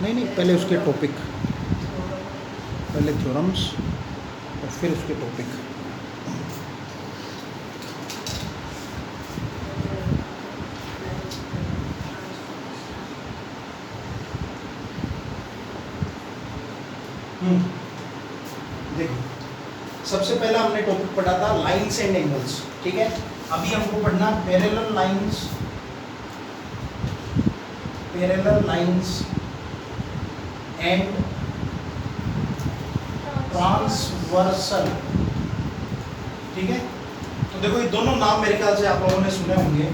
नहीं नहीं, पहले उसके टॉपिक, पहले थ्योरम्स और फिर उसके टॉपिक। देखो, सबसे पहला हमने टॉपिक पढ़ा था लाइंस एंड एंगल्स, ठीक है। अभी हमको पढ़ना पैरेलल लाइंस एंड ट्रांसवर्सल, ठीक है। तो देखो, ये दोनों नाम मेरे ख्याल से आप लोगों ने सुने होंगे।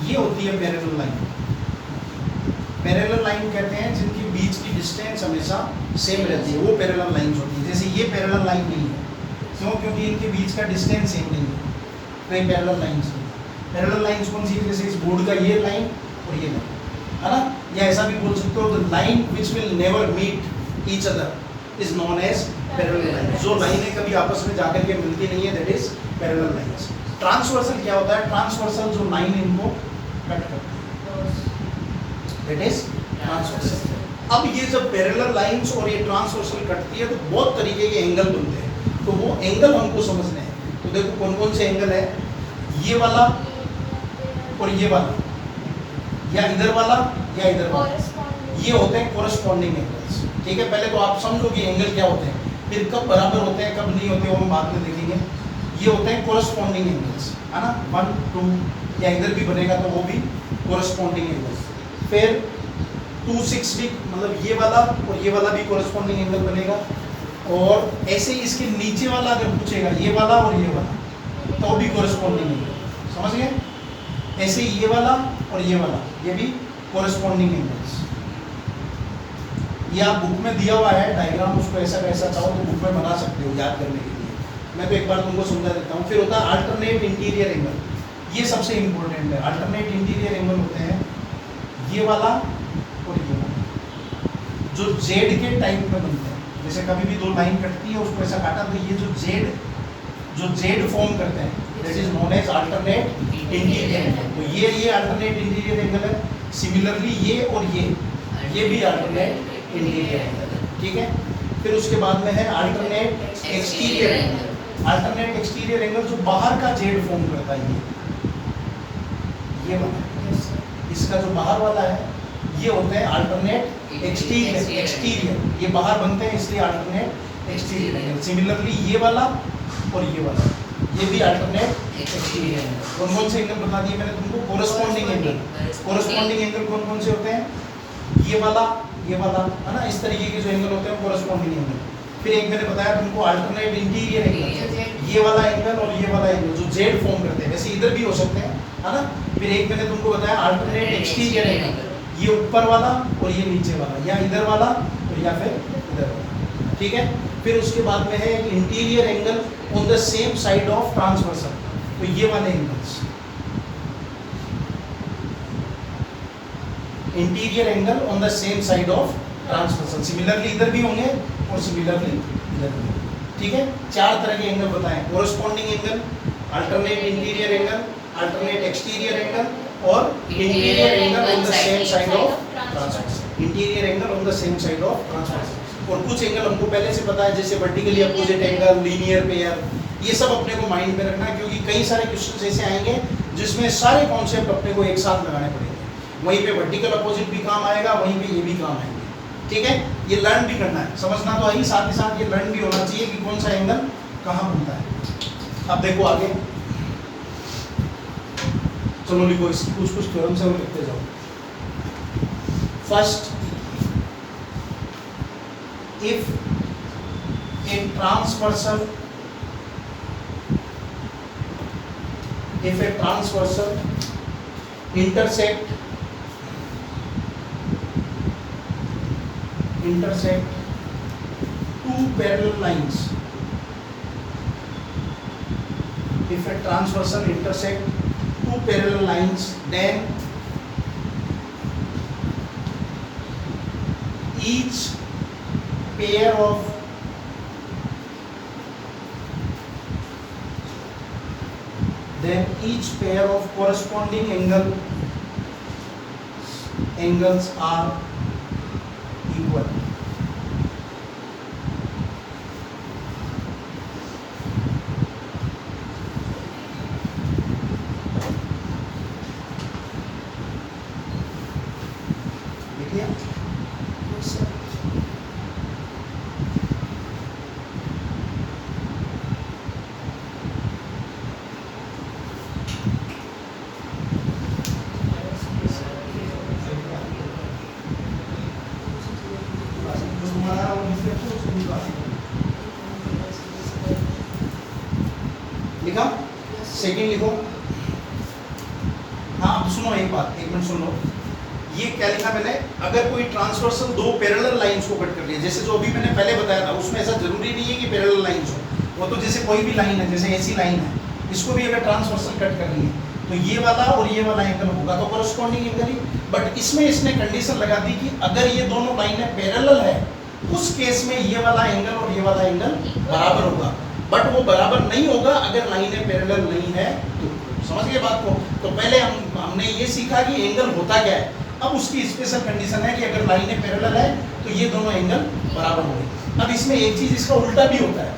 ये होती है पैरेलल लाइन। पैरेलल लाइन कहते हैं जिनकी बीच की डिस्टेंस हमेशा सेम रहती है, वो पैरेलल लाइंस होती है। जैसे ये पैरेलल लाइन नहीं है, क्यों? क्योंकि इनके बीच का डिस्टेंस सेम नहीं है, तो ये पैरेलल लाइंस है। पैरेलल लाइंस कौन सी है? जैसे इस बोर्ड का ये लाइन और ये लाइन, है ना। या ऐसा भी बोल सकते हो, the line which will never meet each other is known as parallel line. जो लाइनें कभी आपस में जाकर के मिलती नहीं है, that is parallel lines. Transversal क्या होता है? ट्रांसवर्सल जो लाइन इनको कट करती है, दैट इज ट्रांसवर्सल। अब ये जब पैरेलल लाइंस और ये ट्रांसवर्सल कटती है तो बहुत तरीके के एंगल बनते हैं, तो वो एंगल हमको समझने हैं। तो देखो कौन कौन से एंगल है, ये वाला और ये वाला, या इधर वाला या इधर वाला, ये होते हैं कोरस्पॉन्डिंग एंगल्स, ठीक है। पहले तो आप समझो कि एंगल क्या होते हैं, फिर कब बराबर होते हैं कब नहीं होते वो हम बाद में देखेंगे। ये होते हैं कोरस्पॉन्डिंग एंगल्स, है ना। 1 2, या इधर भी बनेगा तो वो भी कोरस्पॉन्डिंग एंगल्स। फिर 260, मतलब ये वाला और ये वाला भी कोरस्पॉन्डिंग एंगल बनेगा। और ऐसे ही इसके नीचे वाला अगर पूछेगा, ये वाला और ये वाला, तो भी कोरस्पॉन्डिंग एंगल, समझ गए। ऐसे ही ये वाला और ये वाला, ये भी कोरस्पॉन्डिंग एंगल्स। ये आप बुक में दिया हुआ है डायग्राम, उसको ऐसा कैसा चाहो तो बुक में बना सकते हो याद करने के लिए। मैं तो एक बार तुमको समझा देता हूँ। फिर होता है अल्टरनेट इंटीरियर एंगल, ये सबसे इंपॉर्टेंट है। अल्टरनेट इंटीरियर एंगल होते हैं ये वाला और ये वाला, जो जेड के टाइप में बनते हैं। जैसे कभी भी दो लाइन कटती है, उसको ऐसा काटा तो ये जो जेड फॉर्म करते हैं, that is known as alternate interior angle. तो ये अल्टरनेट इंटीरियर एंगल है। सिमिलरली ये और ये भी अल्टरनेट इंटीरियर एंगल है, ठीक है। फिर उसके बाद में है alternate exterior angle. Alternate exterior angle जो बाहर का जेड फॉर्म करता है, ये वाला, इसका जो बाहर वाला है, ये होते हैं अल्टरनेट एक्सटीरियर। ये बाहर बनते हैं इसलिए अल्टरनेट एक्सटीरियर एंगल। सिमिलरली ये वाला और ये वाला, ये भी अल्टरनेट एक्सटीरियर एंगल। कौन कौन से एंगल बता दिए मैंने तुमको? Corresponding angle. कोरस्पॉन्डिंग एंगल कौन कौन से होते हैं? ये वाला, है ना। इस तरीके के जो एंगल होते हैं कोरस्पॉन्डिंग एंगल। फिर एक मैंने बताया तुमको अल्टरनेट इंटीरियर एंगल, ये वाला एंगल और ये वाला एंगल जो जेड फॉर्म करते हैं, वैसे इधर भी हो सकते हैं, है ना। फिर एक मैंने तुमको बताया अल्टरनेट एक्सटीरियर एंगल, ये ऊपर वाला और ये नीचे वाला, या इधर वाला और या फिर इधर वाला, ठीक है। फिर उसके बाद में है interior angle on the same side of transversal, तो ये वाले angles interior angle on the same side of transversal. Similarly इधर भी होंगे और सिमिलरली इधर भी, ठीक है। 4 तरह के एंगल बताएं: corresponding angle, alternate interior angle, alternate exterior angle और interior angle on the same side of transversal. Interior angle on the same side of transversal. और कुछ एंगल हमको पहले से पता है, जैसे vertically opposite angle, linear pair, ये सब अपने को माइंड में रखना, क्योंकि कई सारे क्वेश्चन ऐसे आएंगे जिसमें सारे कॉन्सेप्ट अपने को एक साथ लगाने पड़ेंगे। वहीं पे वर्टिकल अपोजिट भी काम आएगा, वहीं पे ये भी काम आएंगे, ठीक है। ये लर्न भी करना है, समझना तो आई, साथ ही साथ ये लर्न भी होना चाहिए कि कौन सा एंगल कहाँ बनता है। अब देखो आगे, चलो लिखो, इसकी कुछ थ्योरम से लिखते जाओ। First, if a transversal intersect two parallel lines, if a transversal intersect two parallel lines, then each pair of corresponding angles are लिखा? सेकेंड लिखो। हाँ अब सुनो एक बात, एक मिनट सुन लो। ये क्या लिखा मैंने, अगर कोई ट्रांसवर्सल दो पैरेलल लाइंस को कट कर रही है, जैसे जो अभी मैंने पहले बताया था, उसमें ऐसा जरूरी नहीं है कि पैरेलल लाइंस हो, वो तो जैसे कोई भी लाइन है, जैसे ऐसी लाइन है, इसको भी अगर ट्रांसवर्सल कट कर रही है तो ये वाला और ये वाला एंगल होगा तो कोरस्पॉन्डिंग एंगल ही। बट इसमें इसने कंडीशन लगा दी कि अगर ये दोनों लाइनें पैरेलल है उस केस में ये वाला एंगल और ये वाला एंगल बराबर होगा। बट वो बराबर नहीं होगा अगर लाइनें पैरेलल नहीं है तो। समझ गए बात को? तो पहले हमने ये सीखा कि एंगल होता क्या है। अब उसकी स्पेशल कंडीशन है कि अगर लाइनें पैरेलल है तो ये दोनों एंगल बराबर होंगे। अब इसमें एक चीज इसका उल्टा भी होता है,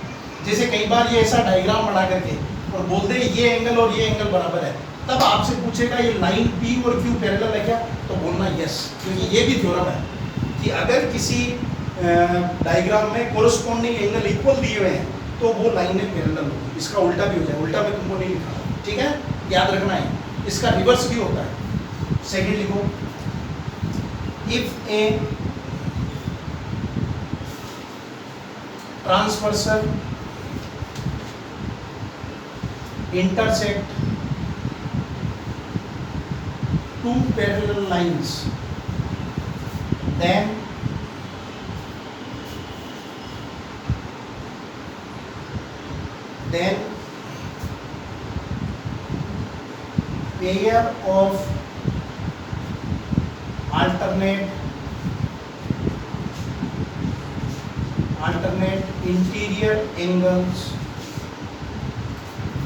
जैसे कई बार ये ऐसा डायग्राम बना करके और बोलते हैं ये एंगल और ये एंगल बराबर है, तब आपसे पूछेगा ये लाइन P और Q पैरेलल है क्या, तो बोलना यस, क्योंकि ये भी थ्योरम है कि अगर किसी डायग्राम में कोरस्पॉन्डिंग एंगल इक्वल दिए हुए हैं तो वो लाइनें पैरेलल होगी। इसका उल्टा भी हो जाए, उल्टा मैं तुमको नहीं लिखा, ठीक है, याद रखना है। इसका रिवर्स भी होता है। सेकेंड लिखो, if a transversal intersect two parallel lines, then pair of alternate interior angles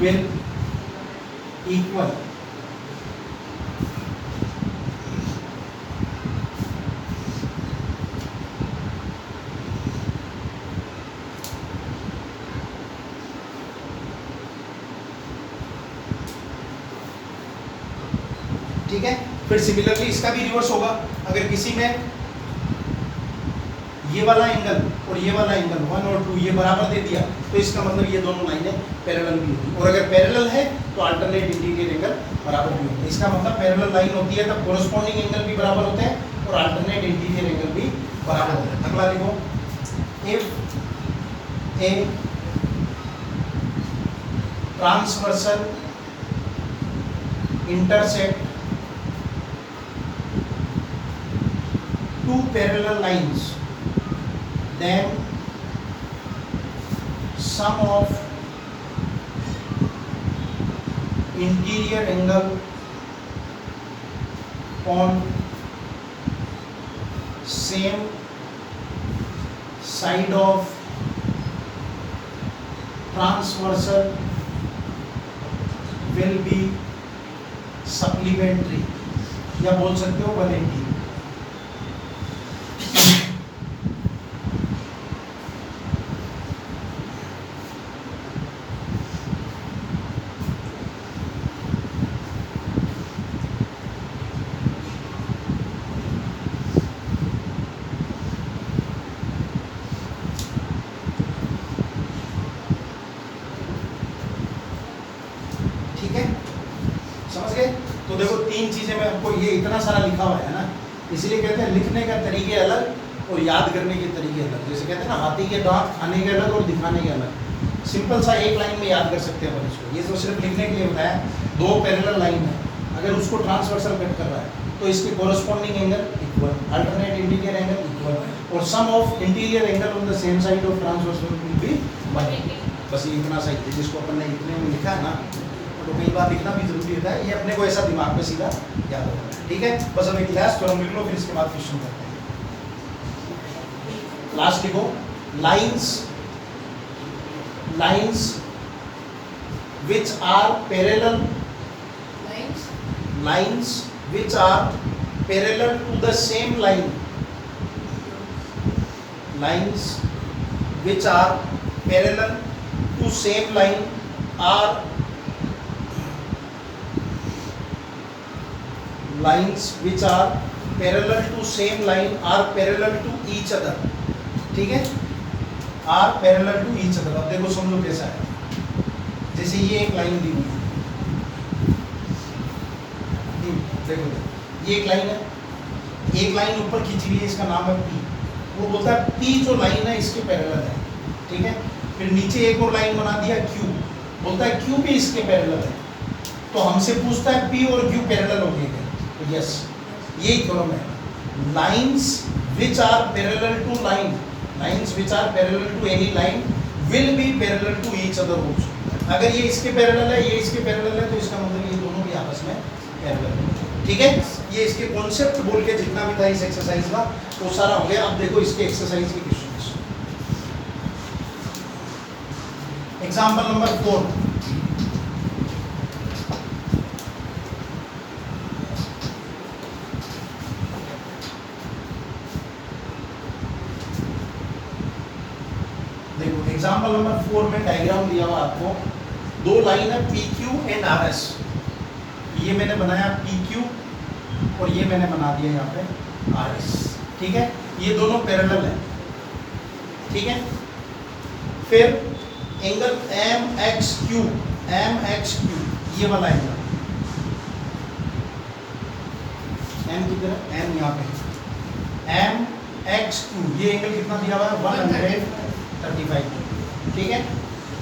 will equal ठीक है। फिर सिमिलरली इसका भी रिवर्स होगा। अगर किसी में ये वाला एंगल और ये वाला एंगल 1 और 2 ये बराबर दे दिया तो इसका मतलब ये दोनों लाइनें पैरेलल भी होगी, और अगर पैरेलल है तो अल्टरनेट इंटीरियर एंगल बराबर भी होगा। इसका मतलब पैरेलल लाइन होती है तब कोरस्पॉन्डिंग एंगल भी बराबर होते हैं और अल्टरनेट इंटीरियर एंगल भी बराबर होते हैं। अगला लिखो, if a transversal intersect two parallel lines, then sum of interior angle on same side of transversal will be supplementary, या बोल सकते हो 180। ठीक है, समझ गए? तो देखो तीन चीजें मैं आपको, ये इतना सारा लिखा हुआ है ना, इसीलिए कहते हैं लिखने का तरीके अलग और याद करने के तरीके अलग। जैसे कहते हैं ना हाथी के दांत खाने के अलग और दिखाने के अलग। सिंपल सा एक लाइन में याद कर सकते हैं अपन इसको। ये तो सिर्फ लिखने के लिए बताया। दो पैरेलल लाइन है, अगर उसको ट्रांसवर्सल कट कर रहा है तो इसके corresponding angle equal, alternate interior angle equal, और sum of interior angle on the same side of transversal will be 180। बस ये इतना सही है, जिसको अपन ने इतने में लिखा है ना, तो कई बार लिखना भी जरूरी होता है। ये अपने को ऐसा दिमाग में सीधा याद होता है। ठीक है, बस अब एक लास्ट थ्योरम लिख लो, फिर इसके बाद क्वेश्चन करते हैं। लास्ट लिखो, lines which are parallel, lines which are parallel to the same line, lines which are parallel to same line are lines which are parallel to same line are parallel to each other। ठीक है, are parallel to each other। अब देखो समझो कैसा है, जैसे ये एक लाइन दी हुई है, देखो ये एक लाइन है, एक लाइन ऊपर खींची हुई है, इसका नाम है पी। वो बोलता है पी जो लाइन है इसके पैरेलल है, ठीक है। फिर नीचे एक और लाइन बना दिया क्यू, बोलता है क्यू भी इसके पैरेलल है। तो हमसे पूछता है पी और क्यू पैरेलल हो गए, तो यस यही थ्योरम है। Lines which are parallel to line, lines which are parallel to any line will be parallel to each other also. अगर ये इसके पैरेलल है, ये इसके पैरेलल है, तो इसका मतलब ये दोनों भी आपस में पैरेलल है, ठीक है। ये इसके कॉन्सेप्ट बोल के जितना भी था इस एक्सरसाइज का वो सारा हो गया। अब देखो इसके एक्सरसाइज के क्वेश्चंस। एग्जांपल नंबर 4, देखो एग्जांपल नंबर 4 में डायग्राम दिया हुआ आपको, दो लाइन है P Q and R S. ये मैंने बनाया पी क्यू और ये मैंने बना दिया यहाँ पे आर एस, ठीक है। ये दोनों पैरेलल है, ठीक है। फिर एंगल एम एक्स क्यू, ये वाला एंगल एम की तरह, एम यहाँ पे एम एक्स क्यू, ये एंगल कितना दिया हुआ है 135, ठीक है।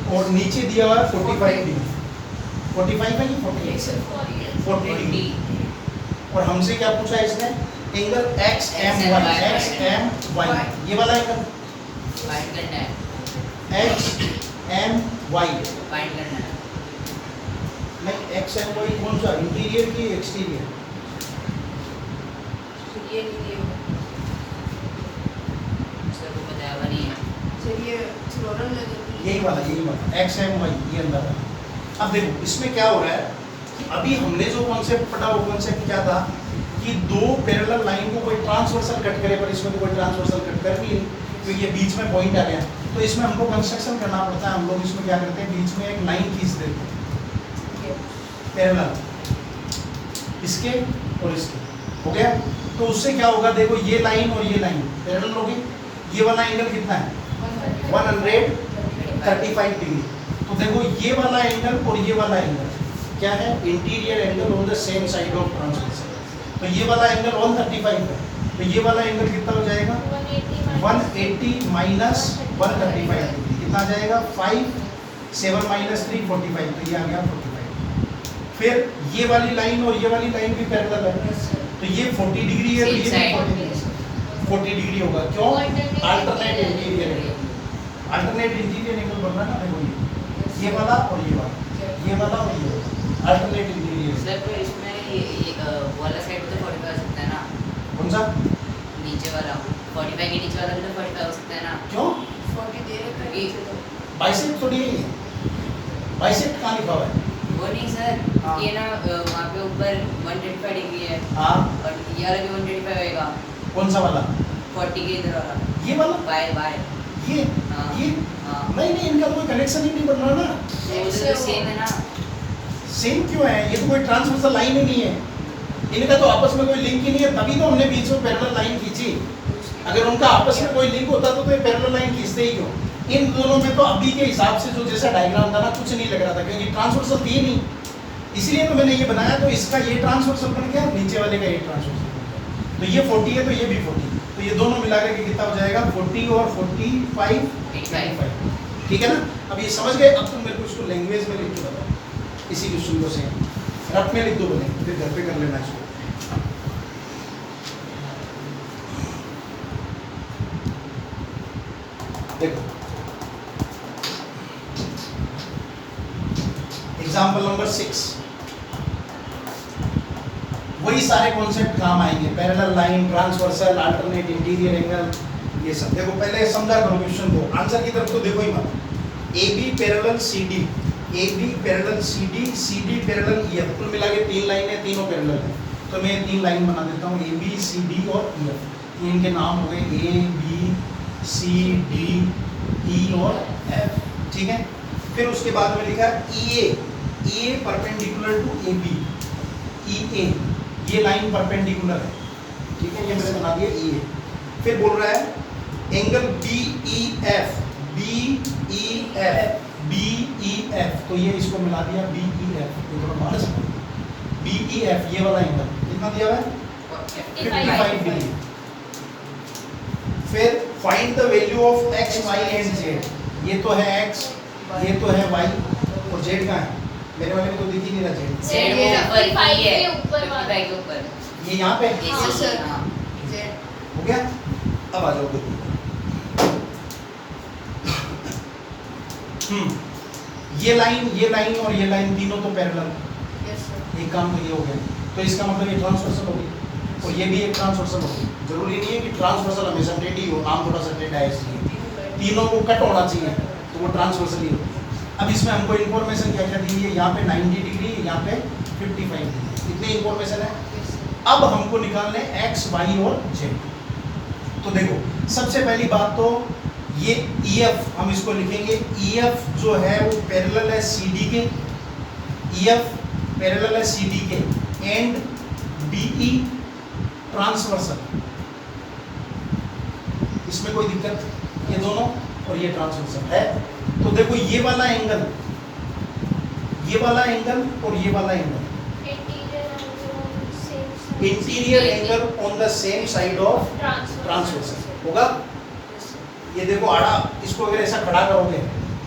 और नीचे दिया हुआ है 45 डिग्री, 45 है कि 40 डिग्री। और हमसे क्या पूछा है इसने, एंगल एक्स एम वाई, ये वाला एंगल एक्स एम वाई, नहीं एक्स एम वाई कौन सा, इंटीरियर की एक्सटीरियर, यही वाला एक्स एम वाई, ये अंदर है। अब देखो इसमें क्या हो रहा है, अभी हमने जो कॉन्सेप्ट पढ़ा वो कॉन्सेप्ट क्या था कि दो पैरेलल लाइन को कोई ट्रांसवर्सल कट करे, पर इसमें तो कोई ट्रांसवर्सल कट कर नहीं, तो ये बीच में पॉइंट आ गया। तो इसमें हमको कंस्ट्रक्शन करना पड़ता है। हम लोग इसमें क्या करते हैं, बीच में एक लाइन खींच देते हैं पैरेलल, इसके और इसके, हो गया। तो उससे क्या होगा, देखो ये लाइन और ये लाइन पैरेलल हो गई। ये वाला एंगल कितना है 135 डिग्री। तो देखो ये वाला एंगल और ये वाला एंगल क्या है, interior angle on the same side of transversal. तो ये वाला एंगल 135 है, तो ये वाला एंगल कितना हो जाएगा 180 माइनस 135 डिग्री, कितना आ जाएगा 5, 7 माइनस 3 45, तो ये आ गया 45। फिर ये वाली लाइन और ये वाली लाइन भी पैरेलल है, तो ये 40 डिग्री है, तो ये भी 40 डिग्री होगा। क्यों, alternate interior angle, alternate interior angle बन रहा है ना, देखो ये वाला और ये वाला, ये वाला और ये वाला अल्टरनेट इंटीरियर। सर तो इसमें ये वाला साइड तो 45 हो सकता है ना, कौन सा नीचे वाला 45 के नीचे वाला भी तो 45 हो सकता है ना। क्यों, 40 दे रखा है, बाइसेप्ट थोड़ी है, बाइसेप्ट कहाँ लिखा हुआ है, वो नहीं सर, हाँ। ये ना वहाँ पे ऊपर 135 डिग्री है, हाँ और ये वाला भी 135 होएगा, कौन सा वाला, 40 के इधर वाला, ये वाला, बाय बाय, ये हाँ। ये हाँ। नहीं इनका कोई कनेक्शन ही नहीं बन रहा ना। तो उधर तो सेम है ना। सेम क्यों है, ये तो कोई ट्रांसवर्सल लाइन ही नहीं है, इनका तो आपस में कोई लिंक ही नहीं है, तभी तो हमने बीच में पैरेलल लाइन खींची। अगर उनका आपस में कोई लिंक होता तो ये पैरेलल लाइन खींचते ही क्यों। इन दोनों में तो अभी के हिसाब से जो जैसा डायग्राम था ना, कुछ नहीं लग रहा था, क्योंकि ट्रांसवर्सल थी नहीं, इसलिए तो मैंने ये बनाया। तो इसका ये ट्रांसवर्सल बन गया, नीचे वाले का ये ट्रांसवर्सल बन गया। तो ये 40 है तो ये भी 40, तो ये दोनों मिलाकर के कितना हो जाएगा 40 और 45 85, ठीक है ना। अब ये समझ गए। अब तुम मेरे को इसको लैंग्वेज में लिख के बताओ, इसी क्वेश्चन को सेम रफ में लिख दो, बने फिर घर पे कर लेना इसको। देखो एग्जाम्पल नंबर 6, वही सारे कॉन्सेप्ट काम आएंगे, parallel line, transversal, alternate interior angle, ये सब। देखो पहले समझा करो क्वेश्चन को, आंसर की तरफ तो देखो ही मत। A B parallel C D, A B parallel C D parallel E F, कुल मिला के 3 लाइनें, तीनों पैरेलल है। तो मैं 3 लाइन बना देता हूँ, ए बी सी डी और ई एफ। इनके नाम हो गए A B C D E और एफ, ठीक है। फिर उसके बाद में लिखा ई ए परपेंडिकुलर टू ए बी, ई ए ये लाइन परपेंडिकुलर है, ठीक है, ये मैंने बना दिया ई ए। फिर बोल रहा है angle B E F, B E F, B E F, तो ये इसको मिला दिया बी ई एफ, ये थोड़ा बाहर से बी ई एफ, ये वाला एंगल कितना दिया हुआ है 55 डिग्री। फिर find the value of x y and z। ये तो है x, ये तो है y और z कहाँ है? मेरे वाले में तो दिख ही नहीं रहा z। Z वो ऊपर ही है, 55 के ऊपर। ये यहाँ पे हाँ, सर। हाँ। हो गया। अब आ जाओ देखो। ये लाइन और ये लाइन तीनों तो पैरेलल। Yes sir. एक काम तो ये हो गया, तो इसका मतलब ये ट्रांसवर्सल हो गई और ये भी एक ट्रांसवर्सल हो गई। जरूरी नहीं है कि ट्रांसवर्सल हमेशा टेढ़ी हो, नाम थोड़ा सा टेढ़ा है इसलिए तीनों को कट होना चाहिए तो वो ट्रांसवर्सल ही होती है। अब इसमें हमको इन्फॉर्मेशन क्या क्या दी है? यहाँ पे 90 डिग्री, यहाँ पे 55 डिग्री, इतनी इन्फॉर्मेशन है। Yes sir. अब हमको निकालने x, y और z। तो देखो सबसे पहली बात तो ये EF हम इसको लिखेंगे, EF जो है वो पैरेलल है CD के, EF पैरेलल है CD के एंड DE ट्रांसवर्सल। इसमें कोई दिक्कत? ये दोनों और ये ट्रांसवर्सल है। तो देखो ये वाला एंगल और ये वाला angle, interior angle on the same side of transversal होगा। ये देखो आड़ा, इसको अगर ऐसा खड़ा करोगे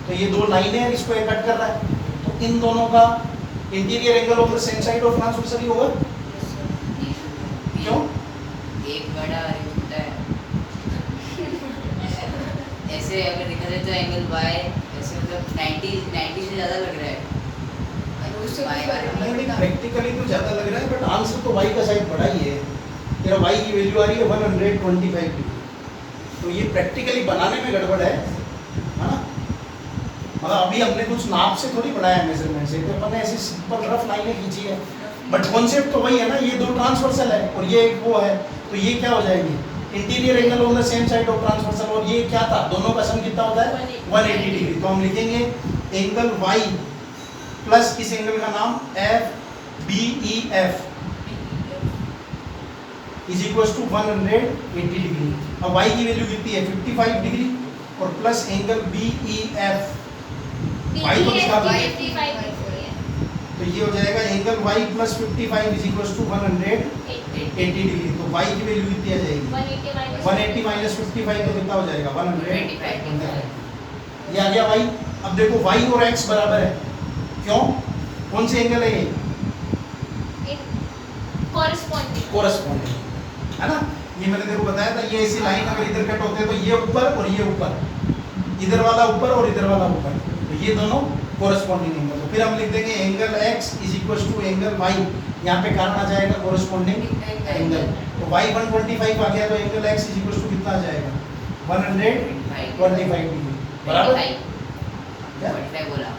तो ये दो लाइनें हैं, इसको ये कट कर रहा है, तो इन दोनों का interior angle on the same side of transversal ही होगा। क्यों? एक बड़ा और एक छोटा है। ऐसे अगर देखा जाए तो एंगल y ऐसे मतलब 90 से ज़्यादा लग रहा है। उससे Y वाला। नहीं प्रैक्टिकली तो ज़्यादा लग रहा है, बट आंसर तो y का शायद बड़ा ही है। तेरा y की वैल्यू आ रही है 125 डिग्री, तो ये प्रैक्टिकली बनाने में गड़बड़ है ना। मतलब अभी हमने कुछ नाप से थोड़ी बढ़ाया मेजरमेंट से, तो अपन ने ऐसी सिंपल रफ लाइनें खींची है, बट कॉन्सेप्ट तो वही है ना। ये दो ट्रांसवर्सल है और ये एक वो है, तो ये क्या हो जाएगी? Interior angle on the same side of transversal, और ये क्या था? दोनों का सम कितना होता है? 180 डिग्री। तो हम लिखेंगे एंगल y प्लस इस एंगल का नाम FBEF is equal to 180 degree. अब y की वैल्यू कितनी है? 55 डिग्री और प्लस एंगल BEF, y तो निकाल लो। तो ये हो जाएगा angle y plus 55 is equal to 180 degree. तो y की वैल्यू कितनी आ जाएगी? 180 माइनस 55 तो कितना हो जाएगा? 125। ये आ गया y। अब देखो y और x बराबर है, क्यों? कौन से एंगल है ये? कोरस्पॉन्डिंग है ना। ये मैंने देखो बताया था, ये ऐसी लाइन अगर इधर कट होते हैं तो ये ऊपर और ये ऊपर, इधर वाला ऊपर और इधर वाला ऊपर, तो ये दोनों कोरस्पॉन्डिंग एंगल। तो फिर हम लिख देंगे angle x is equal to angle y, यहाँ पे कारण आ जाएगा कोरस्पॉन्डिंग एंगल। तो y 125 आ गया, तो angle x is equal to कितना आ जाएगा? 125 डिग्री बराबर। क्या? 45 बोला।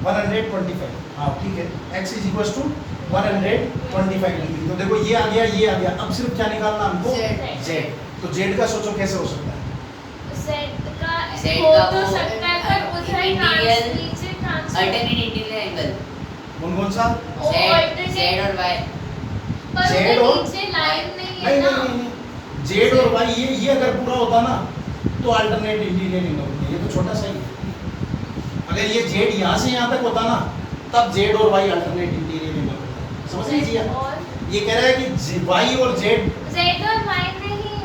125, हाँ ठीक है। x is equal to 125 degree. तो देखो ये आ गया, ये आ गया। अब सिर्फ क्या निकालना हमको? z। तो z का सोचो कैसे हो सकता है? अल्टरनेट इंटीरियर एंगल कौन सा? Z और y। Z और नहीं, z और y ये अगर पूरा होता ना तो अल्टरनेट इंटीरियर एंगल होता। ये तो छोटा सा ही है। अगर ये z यहाँ से यहाँ तक होता ना तब z और y अल्टरनेट इंटीरियर एंगल होता। समझ लीजिए, ये कह रहा है कि y और z और y नहीं,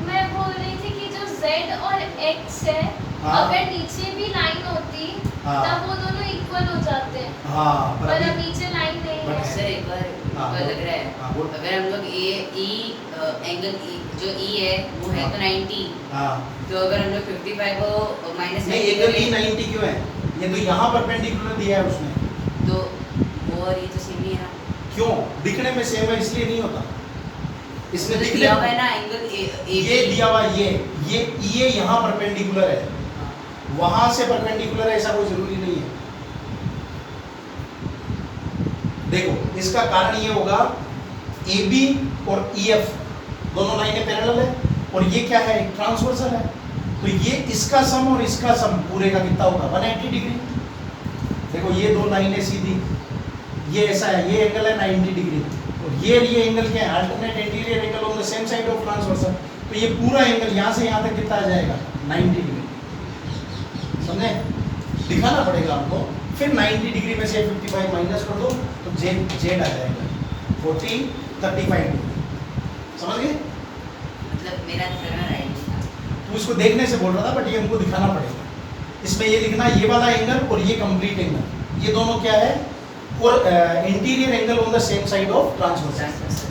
मैं बोल रही थी कि जो z और x है, हाँ। अगर नीचे भी लाइन होती हाँ। तब वो दोनों इक्वल हो जाते हैं, हाँ पर अब अभी नीचे लाइन नहीं But है। सर एक बार हाँ, लग रहा है हाँ, बोल। अगर हम लोग एंगल जो E है वो है तो 90, हाँ तो अगर हम लोग 55 को माइनस नहीं, एंगल ई 90 क्यों है? ये तो यहाँ परपेंडिकुलर दिया है उसने। तो वो और ये तो सेम ही है ना। क्यों? दिखने में सेम है इसलिए नहीं होता। इसमें तो दिखने दिया हुआ है ना एंगल ये दिया हुआ ये यहाँ परपेंडिकुलर है, वहां से परपेंडिकुलर है, ऐसा कोई जरूरी नहीं है। देखो इसका कारण ये होगा AB और EF दोनों लाइनें पैरेलल है और ये क्या है? ट्रांसवर्सल है। तो ये इसका सम और इसका सम पूरे का कितना होगा? 180 डिग्री। देखो ये दो लाइनें सीधी, ये ऐसा है, ये एंगल है 90 डिग्री और ये एंगल क्या है? Alternate interior angle on the same side of transversal. तो ये पूरा एंगल यहाँ से यहाँ तक कितना आ जाएगा? 90 डिग्री। समझे? दिखाना पड़ेगा आपको। फिर 90 डिग्री में से 55 माइनस कर दो तो z आ जाएगा 40 35 डिग्री। समझ गए? मतलब मेरा करना राइट था। तू इसको देखने से बोल रहा था, बट ये हमको दिखाना पड़ेगा। इसमें ये लिखना, ये वाला एंगल और ये कंप्लीट एंगल, ये दोनों क्या है, और interior angle on the same side of transverse.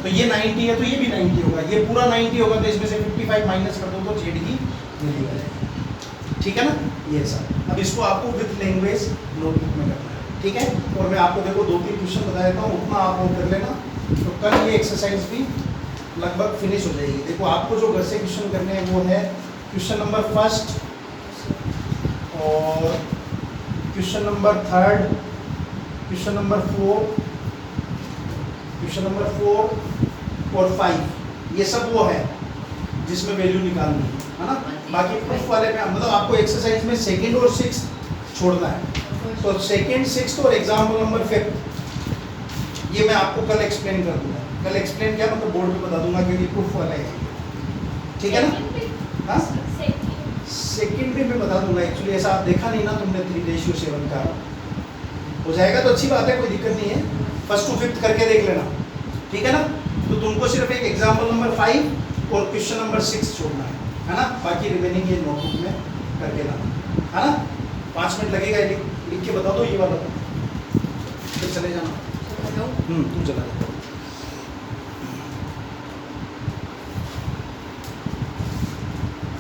तो ये 90 है तो ये भी 90 होगा, ये पूरा 90 होगा तो इसमें से 55 माइनस कर दो तो जेड की वैल्यू आ जाएगी। ठीक है ना? ये सब अब इसको आपको विथ लैंग्वेज नोटबुक में करना है। ठीक है? और मैं आपको देखो 2-3 क्वेश्चन बता देता हूँ, उतना आप वो कर लेना, तो कल ये एक्सरसाइज भी लगभग फिनिश हो जाएगी। देखो आपको जो घर से क्वेश्चन करने हैं वो है क्वेश्चन नंबर 1 और question number 3, question number 4, question number 4 और 5, ये सब वो है जिसमें वैल्यू निकालनी है ना। बाकी प्रूफ वाले में मतलब आपको एक्सरसाइज में 2nd और 6th छोड़ना है, तो 2nd, 6th और एग्जाम्पल नंबर 5 ये मैं आपको कल एक्सप्लेन कर दूंगा। कल एक्सप्लेन क्या मतलब बोर्ड पे बता दूंगा, क्योंकि प्रूफ वाला है। ठीक है ना? हाँ, सेकंड भी मैं बता दूंगा। एक्चुअली ऐसा आप देखा नहीं ना तुमने 3:7 का, हो जाएगा तो अच्छी बात है, कोई दिक्कत नहीं है। 1st to 5th करके देख लेना। ठीक है ना? तो तुमको सिर्फ एक एग्जाम्पल नंबर 5 और क्वेश्चन नंबर 6 छोड़ना है ना। बाकी रिमेनिंग ये नोटबुक में करके लाना, है ना। 5 मिनट लगेगा, लिख के बता दो ये वाला, फिर चले जाना। तू चला जा।